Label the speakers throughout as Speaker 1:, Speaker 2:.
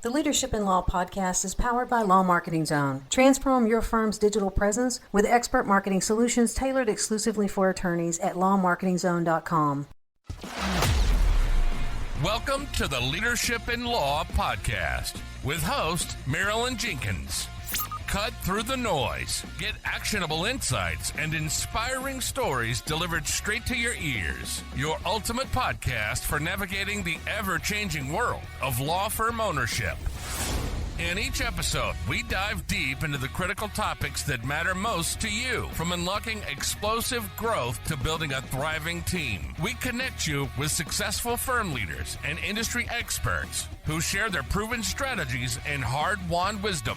Speaker 1: The Leadership in Law podcast is powered by Law Marketing Zone. Transform your firm's digital presence with expert marketing solutions tailored exclusively for attorneys at lawmarketingzone.com.
Speaker 2: Welcome to the Leadership in Law podcast with host Marilyn Jenkins. Cut through the noise, get actionable insights and inspiring stories delivered straight to your ears. Your ultimate podcast for navigating the ever-changing world of law firm ownership. In each episode, we dive deep into the critical topics that matter most to you, from unlocking explosive growth to building a thriving team. We connect you with successful firm leaders and industry experts who share their proven strategies and hard-won wisdom.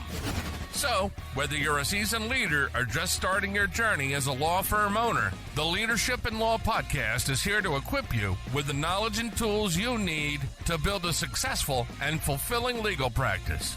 Speaker 2: So, whether you're a seasoned leader or just starting your journey as a law firm owner, the Leadership in Law podcast is here to equip you with the knowledge and tools you need to build a successful and fulfilling legal practice.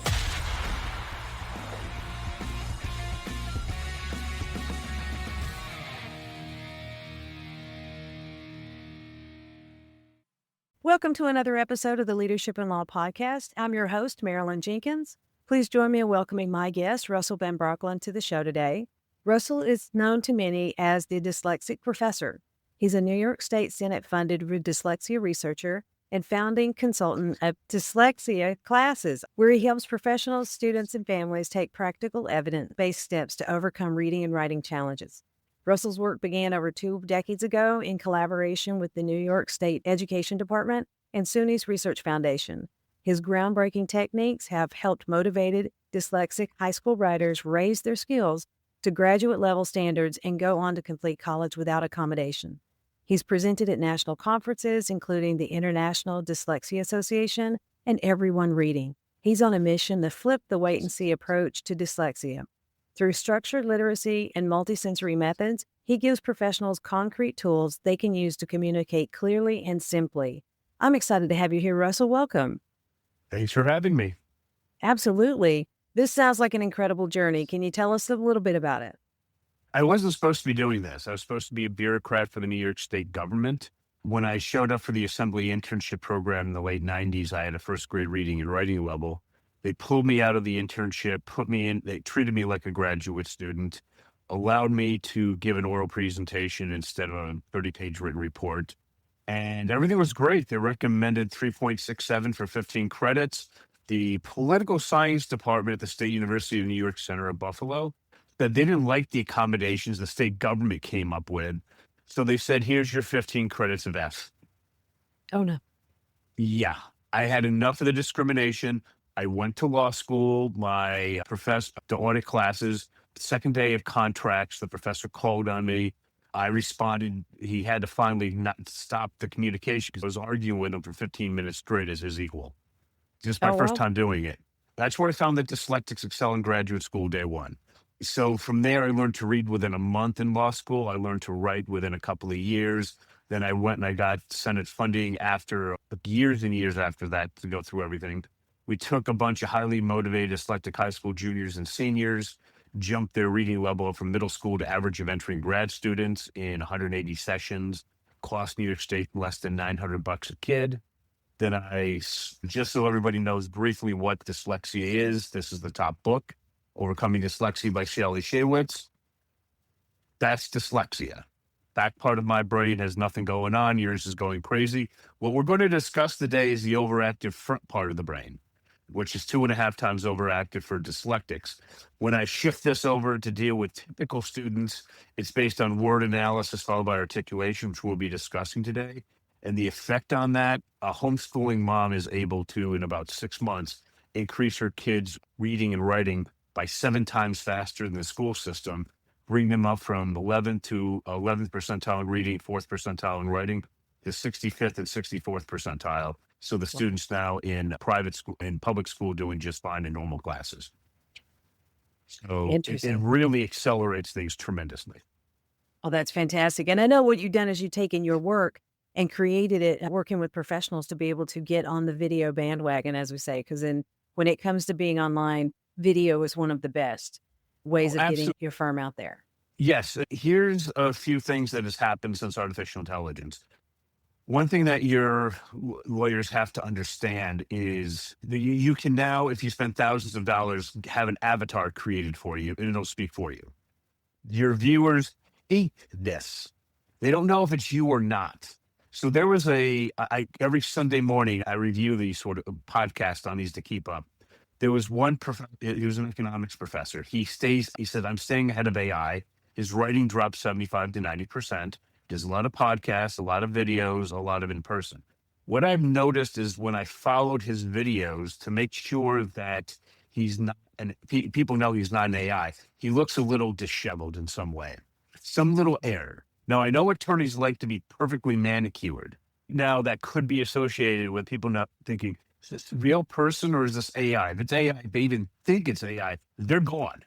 Speaker 3: Welcome to another episode of the Leadership in Law podcast. I'm your host, Marilyn Jenkins. Please join me in welcoming my guest, Russell Van Brocklen, to the show today. Russell is known to many as the Dyslexic Professor. He's a New York State Senate-funded dyslexia researcher and founding consultant of dyslexia classes, where he helps professionals, students, and families take practical, evidence-based steps to overcome reading and writing challenges. Russell's work began over 2 decades ago in collaboration with the New York State Education Department and SUNY's Research Foundation. His groundbreaking techniques have helped motivated dyslexic high school writers raise their skills to graduate-level standards and go on to complete college without accommodation. He's presented at national conferences, including the International Dyslexia Association and Everyone Reading. He's on a mission to flip the wait-and-see approach to dyslexia. Through structured literacy and multisensory methods, he gives professionals concrete tools they can use to communicate clearly and simply. I'm excited to have you here, Russell. Welcome.
Speaker 4: Thanks for having me.
Speaker 3: Absolutely. This sounds like an incredible journey. Can you tell us a little bit about it?
Speaker 4: I wasn't supposed to be doing this. I was supposed to be a bureaucrat for the New York State government. When I showed up for the assembly internship program in the late 90s, I had a first grade reading and writing level. They pulled me out of the internship, put me in, they treated me like a graduate student, allowed me to give an oral presentation instead of a 30-page written report. And everything was great. They recommended 3.67 for 15 credits. The political science department at the State University of New York Center of Buffalo said they didn't like the accommodations the state government came up with. So they said, here's your 15 credits of F.
Speaker 3: Oh, no.
Speaker 4: Yeah, I had enough of the discrimination. I went to law school. My professor to audit classes. Second day of contracts, the professor called on me. I responded. He had to finally not stop the communication because I was arguing with him for 15 minutes straight as his equal. Just my first time doing it. That's where I found that dyslexics excel in graduate school day one. So from there, I learned to read within a month in law school. I learned to write within a couple of years. Then I went and I got Senate funding after years and years after that to go through everything. We took a bunch of highly motivated dyslexic high school juniors and seniors, jumped their reading level from middle school to average of entering grad students in 180 sessions, cost New York State less than $900 a kid. Then just so everybody knows briefly what dyslexia is, this is the top book, Overcoming Dyslexia by Shelley Shaywitz. That's dyslexia. That part of my brain has nothing going on. Yours is going crazy. What we're going to discuss today is the overactive front part of the brain, which is 2.5 times overactive for dyslexics. When I shift this over to deal with typical students, it's based on word analysis followed by articulation, which we'll be discussing today. And the effect on that, a homeschooling mom is able to, in about 6 months, increase her kids' reading and writing by 7 times faster than the school system, bring them up from 11th to 11th percentile in reading, 4th percentile in writing, to 65th and 64th percentile. So the students now in private school, in public school, doing just fine in normal classes. So it really accelerates things tremendously.
Speaker 3: Oh, that's fantastic. And I know what you've done is you've taken your work and created it working with professionals to be able to get on the video bandwagon, as we say, because when it comes to being online, video is one of the best ways of getting your firm out there.
Speaker 4: Yes. Here's a few things that has happened since artificial intelligence. One thing that your lawyers have to understand is that you can now, if you spend thousands of dollars, have an avatar created for you and it'll speak for you. Your viewers hate this. They don't know if it's you or not. So there was every Sunday morning, I review these sort of podcasts on these to keep up. There was one, he was an economics professor. He said, I'm staying ahead of AI. His writing dropped 75 to 90%. Does a lot of podcasts, a lot of videos, a lot of in person. What I've noticed is when I followed his videos to make sure that he's not, and people know he's not an AI, he looks a little disheveled in some way, some little error. Now, I know attorneys like to be perfectly manicured. Now, that could be associated with people not thinking, is this a real person or is this AI? If it's AI, if they even think it's AI, they're gone.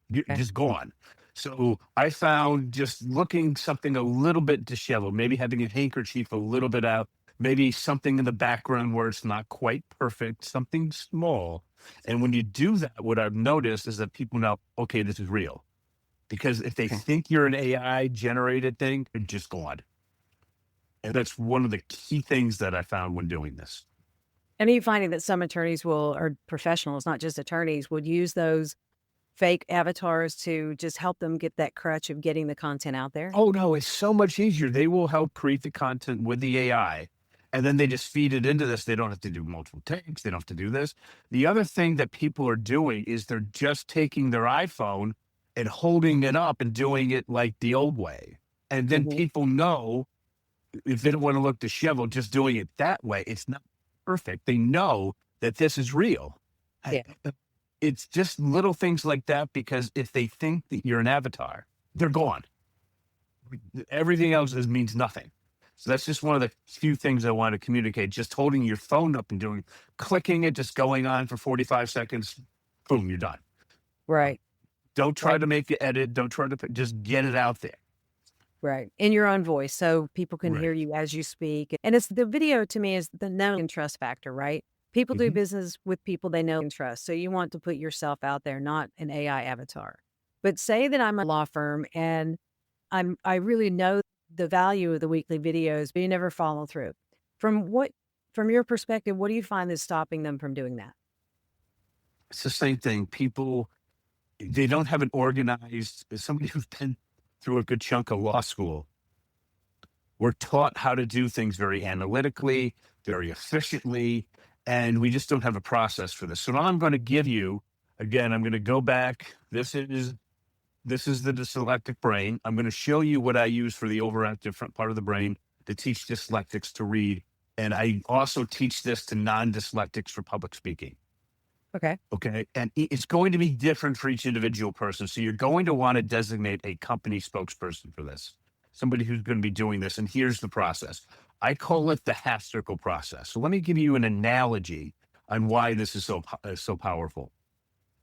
Speaker 4: You're just gone. So I found just looking something a little bit disheveled, maybe having a handkerchief a little bit out, maybe something in the background where it's not quite perfect, something small. And when you do that, what I've noticed is that people know, okay, this is real. Because if they think you're an AI generated thing, they're just gone. And that's one of the key things that I found when doing this.
Speaker 3: And are you finding that some attorneys or professionals, not just attorneys, would use those fake avatars to just help them get that crutch of getting the content out there?
Speaker 4: Oh, no, it's so much easier. They will help create the content with the AI, and then they just feed it into this. They don't have to do multiple takes. They don't have to do this. The other thing that people are doing is they're just taking their iPhone and holding it up and doing it like the old way. And then people know, if they don't want to look disheveled, just doing it that way, it's not perfect. They know that this is real.
Speaker 3: Yeah.
Speaker 4: It's just little things like that, because if they think that you're an avatar, they're gone. Everything else means nothing. So that's just one of the few things I want to communicate. Just holding your phone up and clicking it, just going on for 45 seconds, boom, you're done.
Speaker 3: Right.
Speaker 4: Don't try to make the edit. Don't try to just get it out there.
Speaker 3: Right. In your own voice, so people can hear you as you speak. And it's the video, to me, is the know and trust factor, right? People do business with people they know and trust. So you want to put yourself out there, not an AI avatar. But say that I'm a law firm and I really know the value of the weekly videos, but you never follow through. From your perspective, what do you find is stopping them from doing that?
Speaker 4: It's the same thing. People, they don't have an organized, as somebody who's been through a good chunk of law school, we're taught how to do things very analytically, very efficiently, and we just don't have a process for this. So now I'm going to give you, again, I'm going to go back. This is the dyslexic brain. I'm going to show you what I use for the overactive front part of the brain to teach dyslexics to read. And I also teach this to non-dyslexics for public speaking.
Speaker 3: Okay.
Speaker 4: And it's going to be different for each individual person. So you're going to want to designate a company spokesperson for this, somebody who's going to be doing this. And here's the process. I call it the half circle process. So let me give you an analogy on why this is so powerful.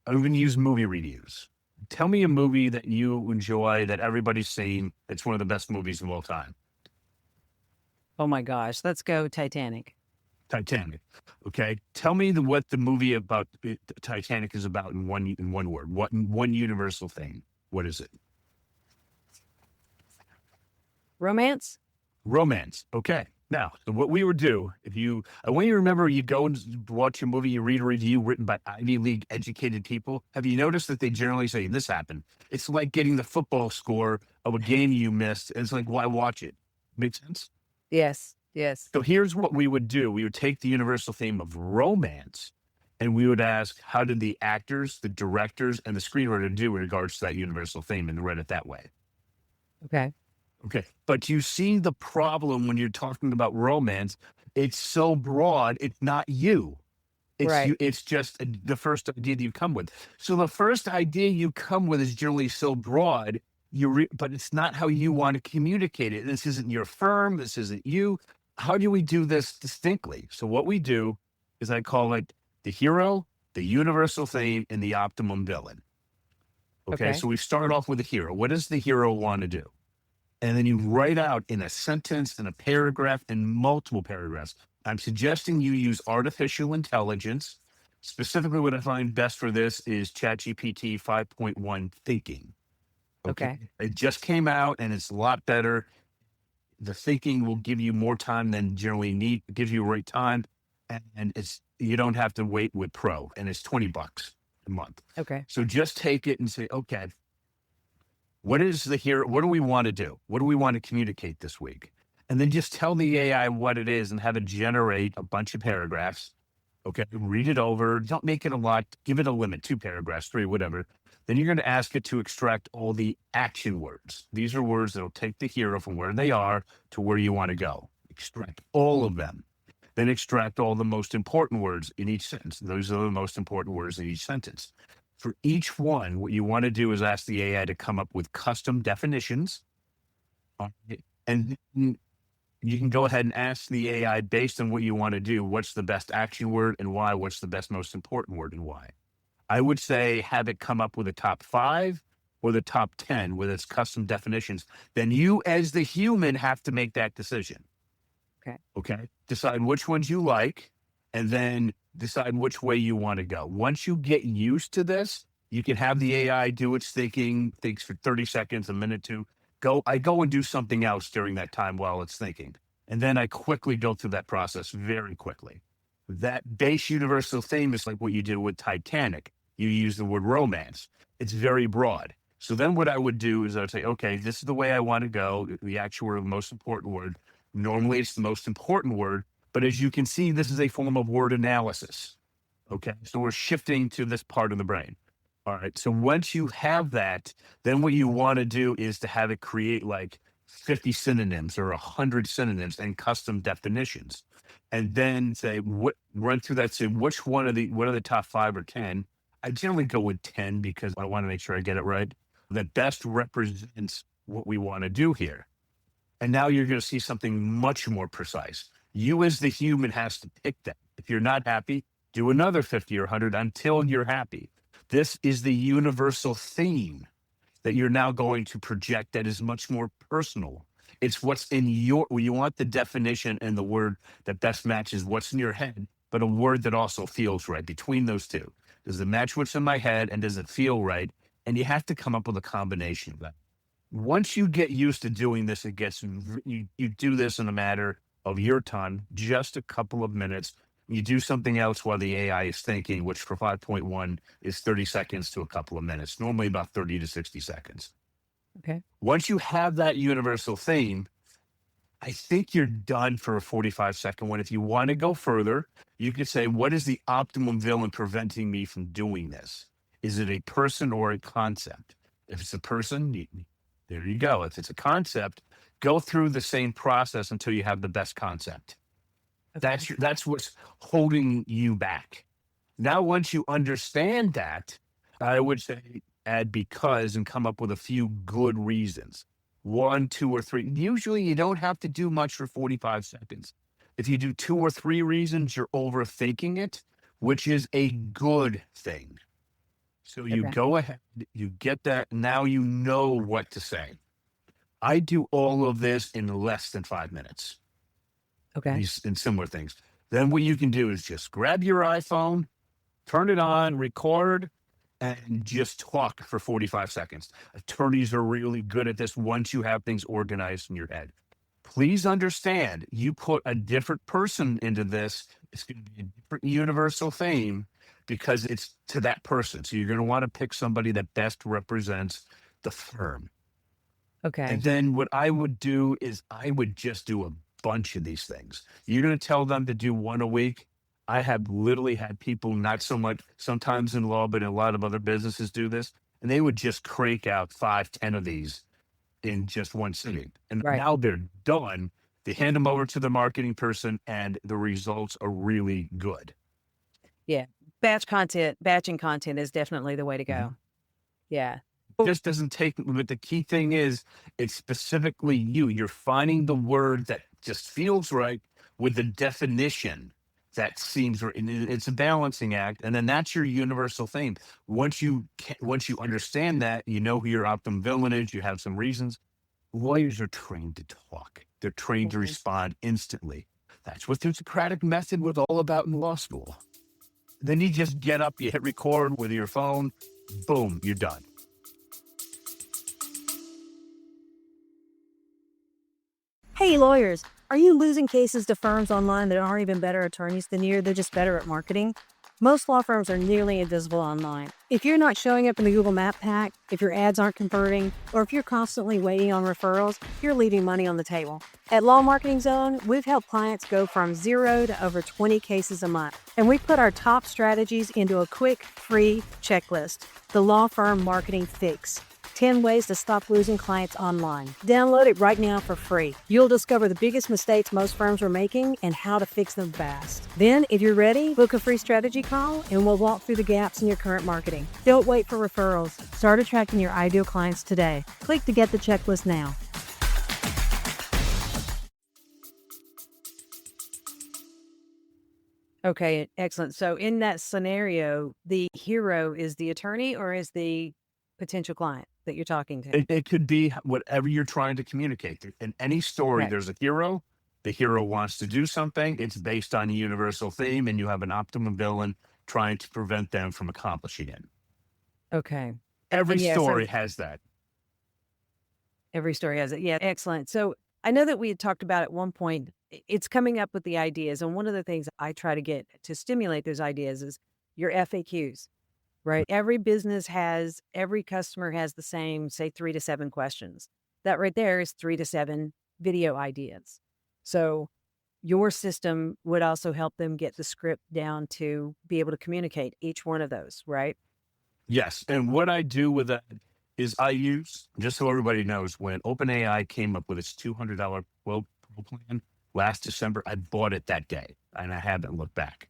Speaker 4: I'm going to use movie reviews. Tell me a movie that you enjoy, that everybody's seen. It's one of the best movies of all time.
Speaker 3: Oh my gosh. Let's go Titanic.
Speaker 4: Titanic. Okay. Tell me what the movie about Titanic is about in one word. One universal thing. What is it?
Speaker 3: Romance?
Speaker 4: Romance. Okay. Now, so what we would do, I want you to remember, you go and watch a movie, you read a review written by Ivy League educated people. Have you noticed that they generally say, this happened? It's like getting the football score of a game you missed. And it's like, why watch it? Make sense?
Speaker 3: Yes. Yes.
Speaker 4: So here's what we would do. We would take the universal theme of romance and we would ask, how did the actors, the directors, and the screenwriter do in regards to that universal theme, and read it that way.
Speaker 3: Okay.
Speaker 4: Okay. But you see the problem when you're talking about romance, it's so broad, it's not you. It's just the first idea that you come with. So the first idea you come with is generally so broad, but it's not how you want to communicate it. This isn't your firm. This isn't you. How do we do this distinctly? So what we do is I call it the hero, the universal theme, and the optimum villain. Okay. So we start off with the hero. What does the hero want to do? And then you write out in a sentence, in a paragraph, in multiple paragraphs. I'm suggesting you use artificial intelligence. Specifically, what I find best for this is ChatGPT 5.1 thinking.
Speaker 3: Okay.
Speaker 4: It just came out and it's a lot better. the thinking will give you more time than generally need, gives you right time. And you don't have to wait with Pro, and it's $20 a month.
Speaker 3: Okay.
Speaker 4: So just take it and say, okay, what do we want to do? What do we want to communicate this week? And then just tell the AI what it is and have it generate a bunch of paragraphs. Okay. Read it over. Don't make it a lot. Give it a limit, 2 paragraphs, 3, whatever. Then you're going to ask it to extract all the action words. These are words that will take the hero from where they are to where you want to go. Extract all of them. Then extract all the most important words in each sentence. Those are the most important words in each sentence. For each one, what you want to do is ask the AI to come up with custom definitions. And you can go ahead and ask the AI based on what you want to do, what's the best action word and why, what's the best most important word and why. I would say have it come up with a top 5 or the top 10 with its custom definitions. Then you as the human have to make that decision. Okay. Decide which ones you like and then decide which way you want to go. Once you get used to this, you can have the AI do its thinking, thinks for 30 seconds, a minute, 2. I go and do something else during that time while it's thinking. And then I quickly go through that process very quickly. That base universal theme is like what you did with Titanic. You use the word romance. It's very broad. So then what I would do is I would say, okay, this is the way I want to go. The actual word, the most important word. Normally it's the most important word, but as you can see, this is a form of word analysis. Okay. So we're shifting to this part of the brain. All right. So once you have that, then what you want to do is to have it create like 50 synonyms or 100 synonyms and custom definitions. And then say, run through that, say, what are the top 5 or 10? I generally go with 10 because I want to make sure I get it right. That best represents what we want to do here. And now you're going to see something much more precise. You as the human has to pick that. If you're not happy, do another 50 or 100 until you're happy. This is the universal theme that you're now going to project that is much more personal. It's what's in you want the definition and the word that best matches what's in your head, but a word that also feels right between those two. Does it match what's in my head and does it feel right? And you have to come up with a combination of that. Once you get used to doing this, you do this in a matter of your time, just a couple of minutes. You do something else while the AI is thinking, which for 5.1 is 30 seconds to a couple of minutes, normally about 30 to 60 seconds.
Speaker 3: Okay.
Speaker 4: Once you have that universal theme, I think you're done for a 45-second one. If you want to go further, you could say, what is the optimum villain preventing me from doing this? Is it a person or a concept? If it's a person, there you go. If it's a concept, go through the same process until you have the best concept. Okay. That's what's holding you back. Now, once you understand that, I would say add because and come up with a few good reasons. 1, 2, or 3. Usually you don't have to do much for 45 seconds. If you do 2 or 3 reasons, you're overthinking it, which is a good thing. So you go ahead, you get that. Now you know what to say. I do all of this in less than 5 minutes.
Speaker 3: Okay.
Speaker 4: In similar things. Then what you can do is just grab your iPhone, turn it on, record, and just talk for 45 seconds. Attorneys are really good at this once you have things organized in your head. Please understand, you put a different person into this, it's going to be a different universal theme because it's to that person. So you're going to want to pick somebody that best represents the firm.
Speaker 3: Okay.
Speaker 4: And then what I would do is I would just do a bunch of these things. You're going to tell them to do 1 a week. I have literally had people, not so much sometimes in law, but in a lot of other businesses do this. And they would just crank out 5, 10 of these in just one sitting. And now they're done. They hand them over to the marketing person and the results are really good.
Speaker 3: Yeah. Batching content is definitely the way to go.
Speaker 4: Mm-hmm.
Speaker 3: Yeah.
Speaker 4: It just doesn't take, but the key thing is it's specifically you. You're finding the word that just feels right with the definition that seems right. It's a balancing act. And then that's your universal theme. Once you understand that, you know who your optimum villain is, you have some reasons. Lawyers are trained to talk. They're trained to respond instantly. That's what the Socratic method was all about in law school. Then you just get up, you hit record with your phone, boom, you're done.
Speaker 3: Hey, lawyers, are you losing cases to firms online that aren't even better attorneys than you? They're just better at marketing? Most law firms are nearly invisible online. If you're not showing up in the Google Map pack, if your ads aren't converting, or if you're constantly waiting on referrals, you're leaving money on the table. At Law Marketing Zone, we've helped clients go from 0 to over 20 cases a month. And we put our top strategies into a quick, free checklist, the Law Firm Marketing Fix. 10 ways to stop losing clients online. Download it right now for free. You'll discover the biggest mistakes most firms are making and how to fix them fast. Then, if you're ready, book a free strategy call and we'll walk through the gaps in your current marketing. Don't wait for referrals. Start attracting your ideal clients today. Click to get the checklist now. Okay, excellent. So in that scenario, the hero is the attorney or is the potential client that you're talking to?
Speaker 4: It could be whatever you're trying to communicate. In any story,
Speaker 3: Right.
Speaker 4: there's a hero. The hero wants to do something. It's based on a universal theme, and you have an optimum villain trying to prevent them from accomplishing it.
Speaker 3: Okay.
Speaker 4: Every
Speaker 3: And yeah,
Speaker 4: story
Speaker 3: so
Speaker 4: has that.
Speaker 3: every story has it. Yeah, excellent. So I know that we had talked about at one point, it's coming up with the ideas. And one of the things I try to get to stimulate those ideas is your FAQs, right? Every every customer has the same, say, 3 to 7 questions. That right there is 3 to 7 video ideas. So your system would also help them get the script down to be able to communicate each one of those, right?
Speaker 4: Yes. And what I do with that is I use, just so everybody knows, when OpenAI came up with its $200 quote plan last December, I bought it that day and I haven't looked back.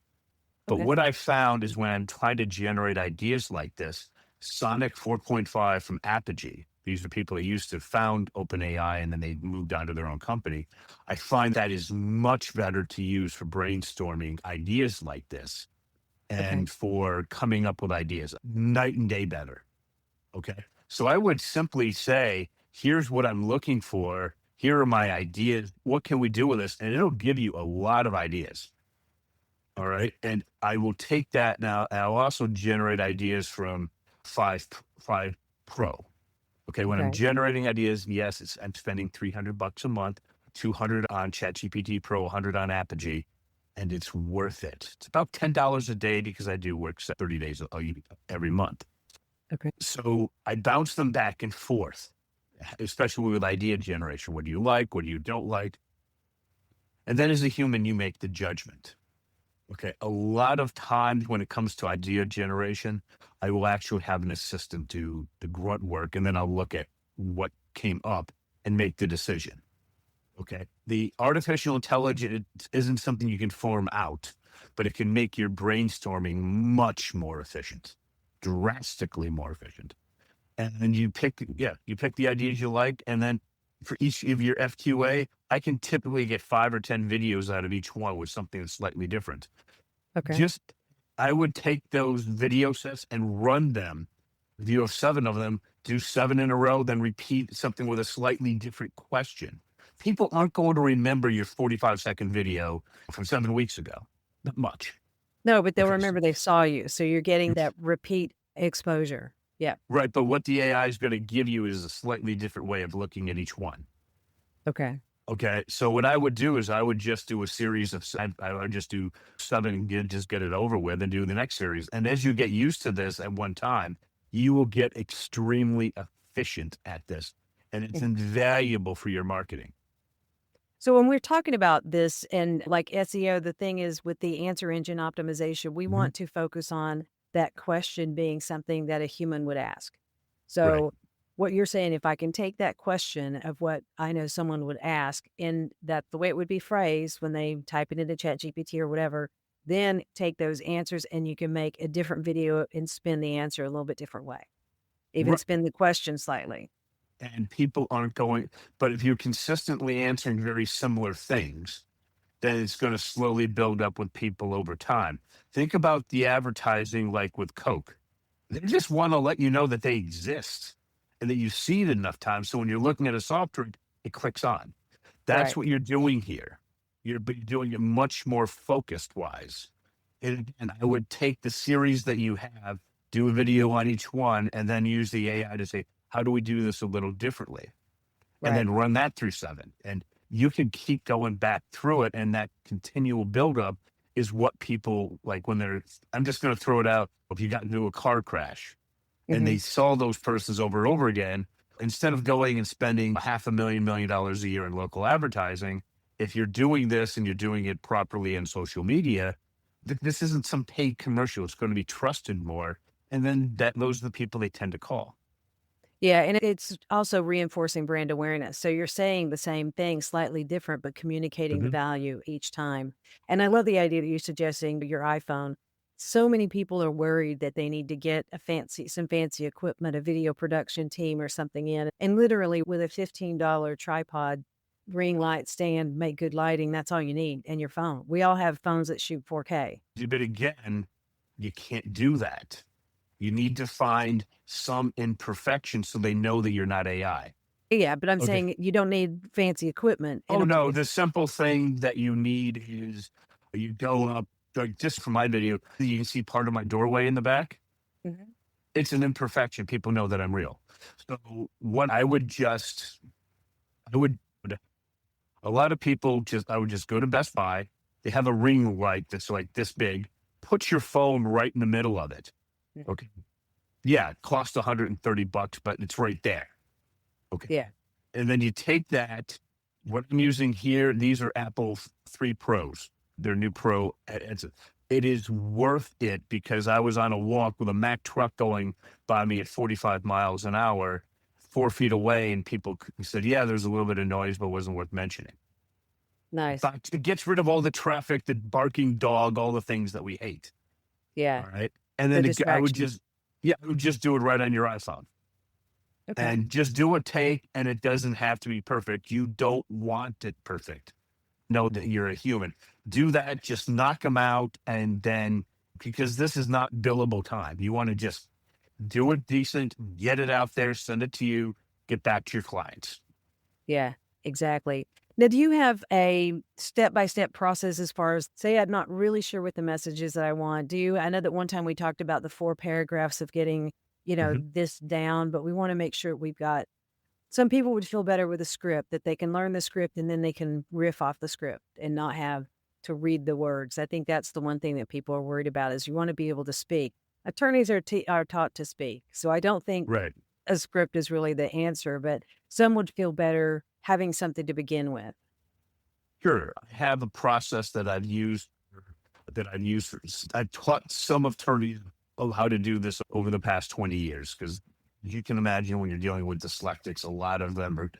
Speaker 4: But
Speaker 3: Okay.
Speaker 4: what I found is when I'm trying to generate ideas like this, Sonic 4.5 from Apogee, these are people that used to found OpenAI and then they moved on to their own company. I find that is much better to use for brainstorming ideas like this
Speaker 3: Okay.
Speaker 4: and for coming up with ideas, night and day better. Okay. So I would simply say, here's what I'm looking for. Here are my ideas. What can we do with this? And it'll give you a lot of ideas. All right. And I will take that now. And I'll also generate ideas from 5 Pro. Okay. When I'm
Speaker 3: Okay.
Speaker 4: generating ideas, yes, I'm spending $300 a month, 200 on ChatGPT Pro, 100 on Apogee, and it's worth it. It's about $10 a day because I do work 30 days every month.
Speaker 3: Okay.
Speaker 4: So I bounce them back and forth, especially with idea generation. What do you like? What do you don't like? And then as a human, you make the judgment. Okay. A lot of times when it comes to idea generation, I will actually have an assistant do the grunt work, and then I'll look at what came up and make the decision. Okay. The artificial intelligence isn't something you can form out, but it can make your brainstorming much more efficient, drastically more efficient. And then you pick the ideas you like. And then for each of your FQA, I can typically get 5 or 10 videos out of each one with something that's slightly different.
Speaker 3: Okay.
Speaker 4: I would take those video sets and run them. If you have 7 of them, do 7 in a row, then repeat something with a slightly different question. People aren't going to remember your 45-second video from 7 weeks ago. Not much.
Speaker 3: No, but they'll
Speaker 4: Okay.
Speaker 3: remember they saw you. So you're getting that repeat exposure. Yeah.
Speaker 4: Right. But what the AI is going to give you is a slightly different way of looking at each one.
Speaker 3: Okay.
Speaker 4: Okay. So what I would do is I would just do a series of, I would just do 7 and just get it over with and do the next series. And as you get used to this at one time, you will get extremely efficient at this. And it's invaluable for your marketing.
Speaker 3: So when we're talking about this and like SEO, the thing is with the answer engine optimization, we want to focus on that question being something that a human would ask. So
Speaker 4: Right.
Speaker 3: what you're saying, if I can take that question of what I know someone would ask and that the way it would be phrased when they type it into ChatGPT or whatever, then take those answers and you can make a different video and spin the answer a little bit different way. Even
Speaker 4: Right.
Speaker 3: spin the question slightly.
Speaker 4: And people aren't going, but if you're consistently answering very similar things, then it's going to slowly build up with people over time. Think about the advertising like with Coke. They just want to let you know that they exist and that you see it enough times. So when you're looking at a soft drink, it clicks on. That's
Speaker 3: Right.
Speaker 4: what you're doing here. You're doing it much more focused wise. And I would take the series that you have, do a video on each one, and then use the AI to say, how do we do this a little differently? And
Speaker 3: Right.
Speaker 4: then run that through 7. And you can keep going back through it. And that continual buildup is what people like when I'm just going to throw it out. If you got into a car crash and they saw those persons over and over again, instead of going and spending $500,000 a year in local advertising, if you're doing this and you're doing it properly in social media, this isn't some paid commercial. It's going to be trusted more. And then those are the people they tend to call.
Speaker 3: Yeah, and it's also reinforcing brand awareness. So you're saying the same thing, slightly different, but communicating the value each time. And I love the idea that you're suggesting your iPhone. So many people are worried that they need to get some fancy equipment, a video production team or something in. And literally with a $15 tripod, ring light stand, make good lighting, that's all you need, and your phone. We all have phones that shoot 4K.
Speaker 4: But again, you can't do that. You need to find some imperfection so they know that you're not AI.
Speaker 3: Yeah, but I'm saying you don't need fancy equipment.
Speaker 4: Oh, no. The simple thing that you need is you go up, like just for my video, you can see part of my doorway in the back. It's an imperfection. People know that I'm real. So what I would a lot of people I would just go to Best Buy. They have a ring light that's like this big. Put your phone right in the middle of it. Okay. Yeah, it costs $130, but it's right there. Okay.
Speaker 3: Yeah.
Speaker 4: And then you take that. What I'm using here, these are Apple 3 Pros. They're new Pro. It is worth it because I was on a walk with a Mack truck going by me at 45 miles an hour, 4 feet away, and people said, yeah, there's a little bit of noise, but it wasn't worth mentioning.
Speaker 3: Nice.
Speaker 4: But it gets rid of all the traffic, the barking dog, all the things that we hate.
Speaker 3: Yeah.
Speaker 4: All right. And then I would just do it right on your iPhone. Okay. And just do a take, and it doesn't have to be perfect. You don't want it perfect. Know that you're a human. Do that, just knock them out, and then, because this is not billable time. You want to just do it decent, get it out there, send it to you, get back to your clients.
Speaker 3: Yeah, exactly. Now, do you have a step-by-step process as far as, say, I'm not really sure what the message is that I want? I know that one time we talked about the 4 paragraphs of getting, this down, but we want to make sure we've got, some people would feel better with a script, that they can learn the script and then they can riff off the script and not have to read the words. I think that's the one thing that people are worried about is you want to be able to speak. Attorneys are taught to speak. So I don't think a script is really the answer, but some would feel better having something to begin with.
Speaker 4: Sure. I have a process that I've used. I've taught some attorneys how to do this over the past 20 years, because you can imagine when you're dealing with dyslexics, a lot of them are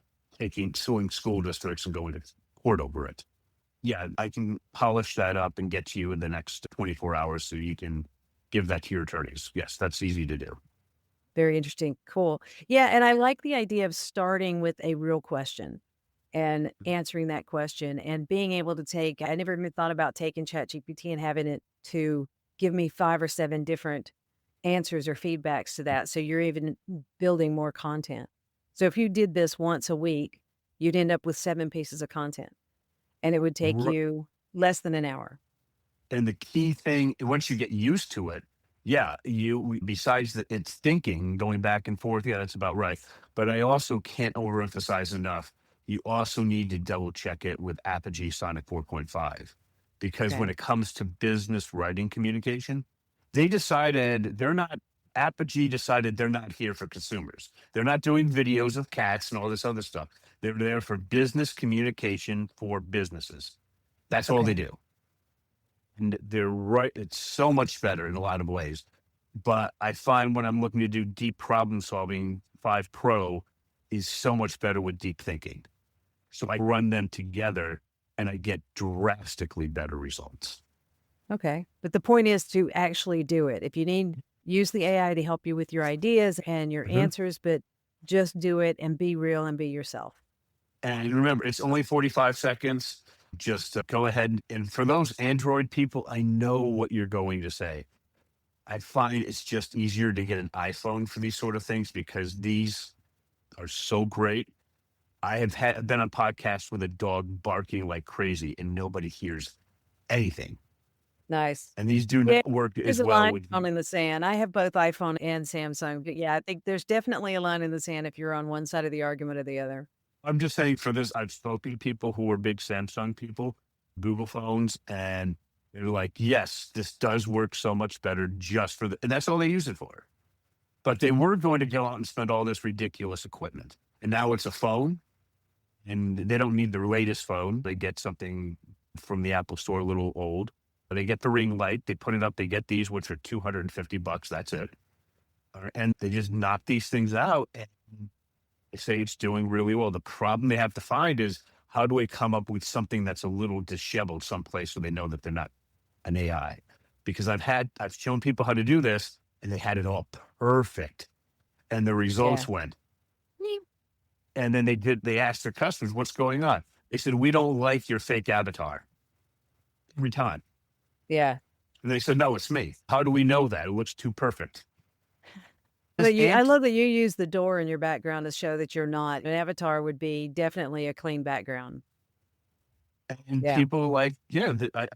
Speaker 4: suing school districts and going to court over it. Yeah, I can polish that up and get to you in the next 24 hours so you can give that to your attorneys. Yes, that's easy to do.
Speaker 3: Very interesting. Cool. Yeah, and I like the idea of starting with a real question and answering that question and being able to I never even thought about taking ChatGPT and having it to give me 5 or 7 different answers or feedbacks to that. So you're even building more content. So if you did this once a week, you'd end up with 7 pieces of content, and it would take you less than an hour.
Speaker 4: And the key thing, once you get used to it, besides that it's thinking, going back and forth, that's about right. But I also can't overemphasize enough. You also need to double check it with Apogee Sonic 4.5, because when it comes to business writing communication, Apogee decided they're not here for consumers. They're not doing videos of cats and all this other stuff. They're there for business communication for businesses. That's all they do. And they're right. It's so much better in a lot of ways. But I find when I'm looking to do deep problem solving, 5 Pro is so much better with deep thinking. So I run them together and I get drastically better results.
Speaker 3: Okay. But the point is to actually do it. If you need, use the AI to help you with your ideas and your answers, but just do it and be real and be yourself.
Speaker 4: And remember, it's only 45 seconds. Just go ahead. And for those Android people, I know what you're going to say. I find it's just easier to get an iPhone for these sort of things because these are so great. I have been on podcasts with a dog barking like crazy and nobody hears anything.
Speaker 3: Nice.
Speaker 4: And these do not work as well.
Speaker 3: There's a line in the sand. I have both iPhone and Samsung. But yeah, I think there's definitely a line in the sand if you're on one side of the argument or the other.
Speaker 4: I'm just saying for this, I've spoken to people who were big Samsung people, Google phones, and they're like, yes, this does work so much better just for and that's all they use it for. But they were going to go out and spend all this ridiculous equipment. And now it's a phone, and they don't need the latest phone. They get something from the Apple Store, a little old. But they get the ring light, they put it up, they get these, which are $250. That's it. And they just knock these things out. And they say it's doing really well. The problem they have to find is, how do we come up with something that's a little disheveled someplace so they know that they're not an AI? Because I've shown people how to do this, and they had it all perfect. And the results went. And then they asked their customers, what's going on? They said, we don't like your fake avatar. Every time.
Speaker 3: Yeah.
Speaker 4: And they said, no, it's me. How do we know that? It looks too perfect.
Speaker 3: I love that you use the door in your background to show that you're not. An avatar would be definitely a clean background.
Speaker 4: And people like, I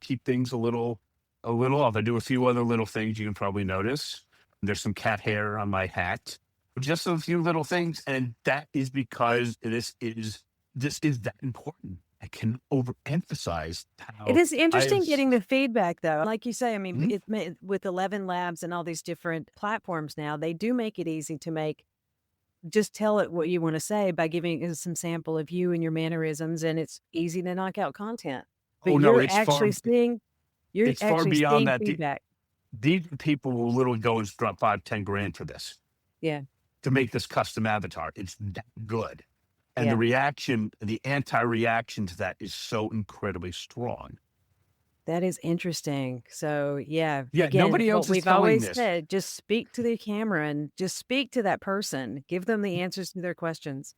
Speaker 4: keep things a little off. I do a few other little things you can probably notice. There's some cat hair on my hat. Just a few little things. And that is because this is that important. I can overemphasize how
Speaker 3: it is interesting getting the feedback, though. Like you say, I mean, with 11 labs and all these different platforms now, they do make it easy to just tell it what you want to say by giving it some sample of you and your mannerisms, and it's easy to knock out content. But
Speaker 4: it's
Speaker 3: actually seeing
Speaker 4: beyond that.
Speaker 3: Feedback.
Speaker 4: These people will literally go and drop $5-10 grand for this.
Speaker 3: Yeah.
Speaker 4: To make this custom avatar. It's that good. And the anti-reaction to that is so incredibly strong.
Speaker 3: That is interesting. So, again,
Speaker 4: nobody else is
Speaker 3: we've
Speaker 4: telling
Speaker 3: always
Speaker 4: this.
Speaker 3: said, just speak to the camera and just speak to that person. Give them the answers to their questions.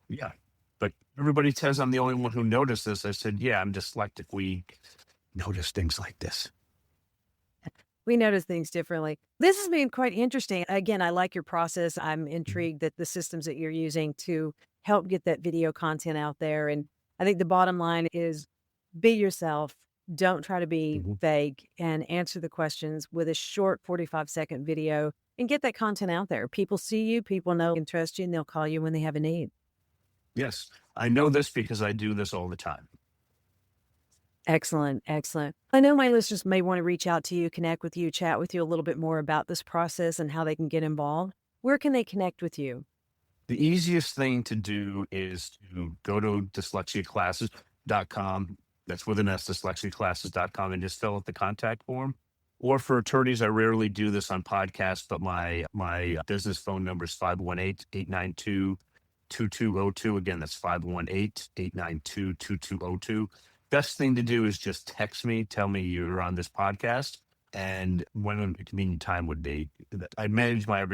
Speaker 4: Yeah. But everybody says I'm the only one who noticed this. I said, I'm dyslexic. We notice things like this.
Speaker 3: We notice things differently. This has been quite interesting. Again, I like your process. I'm intrigued that the systems that you're using to help get that video content out there. And I think the bottom line is be yourself. Don't try to be vague, and answer the questions with a short 45-second video and get that content out there. People see you, people know and trust you, and they'll call you when they have a need.
Speaker 4: Yes, I know this because I do this all the time.
Speaker 3: Excellent. Excellent. I know my listeners may want to reach out to you, connect with you, chat with you a little bit more about this process and how they can get involved. Where can they connect with you?
Speaker 4: The easiest thing to do is to go to dyslexiaclasses.com. That's with an S, dyslexiaclasses.com, and just fill out the contact form. Or for attorneys, I rarely do this on podcasts, but my business phone number is 518-892-2202. Again, that's 518-892-2202. Best thing to do is just text me, tell me you're on this podcast, and when a convenient time would be. I manage my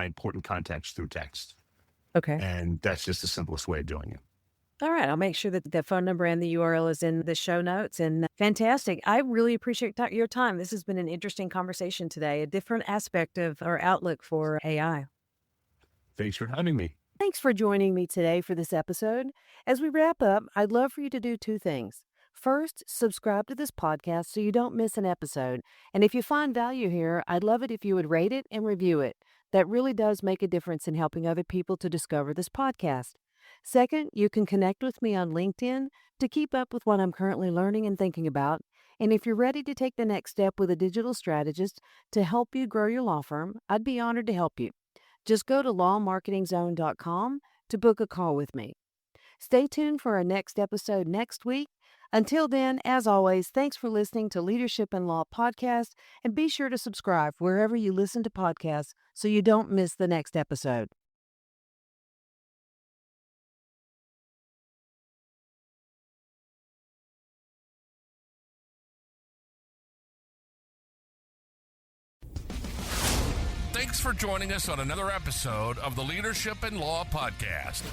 Speaker 4: important contacts through text.
Speaker 3: Okay.
Speaker 4: And that's just the simplest way of doing it.
Speaker 3: All right. I'll make sure that the phone number and the URL is in the show notes. And fantastic. I really appreciate your time. This has been an interesting conversation today, a different aspect of our outlook for AI.
Speaker 4: Thanks for having me.
Speaker 3: Thanks for joining me today for this episode. As we wrap up, I'd love for you to do two things. First, subscribe to this podcast so you don't miss an episode. And if you find value here, I'd love it if you would rate it and review it. That really does make a difference in helping other people to discover this podcast. Second, you can connect with me on LinkedIn to keep up with what I'm currently learning and thinking about. And if you're ready to take the next step with a digital strategist to help you grow your law firm, I'd be honored to help you. Just go to lawmarketingzone.com to book a call with me. Stay tuned for our next episode next week. Until then, as always, thanks for listening to Leadership in Law Podcast, and be sure to subscribe wherever you listen to podcasts so you don't miss the next episode.
Speaker 2: Thanks for joining us on another episode of the Leadership in Law Podcast.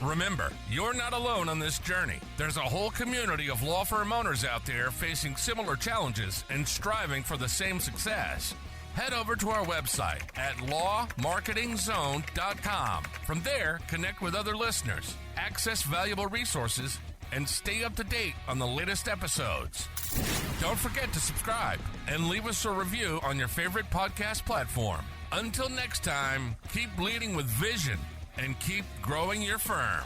Speaker 2: Remember, you're not alone on this journey. There's a whole community of law firm owners out there facing similar challenges and striving for the same success. Head over to our website at lawmarketingzone.com. From there, connect with other listeners, access valuable resources, and stay up to date on the latest episodes. Don't forget to subscribe and leave us a review on your favorite podcast platform. Until next time, keep leading with vision and keep growing your firm.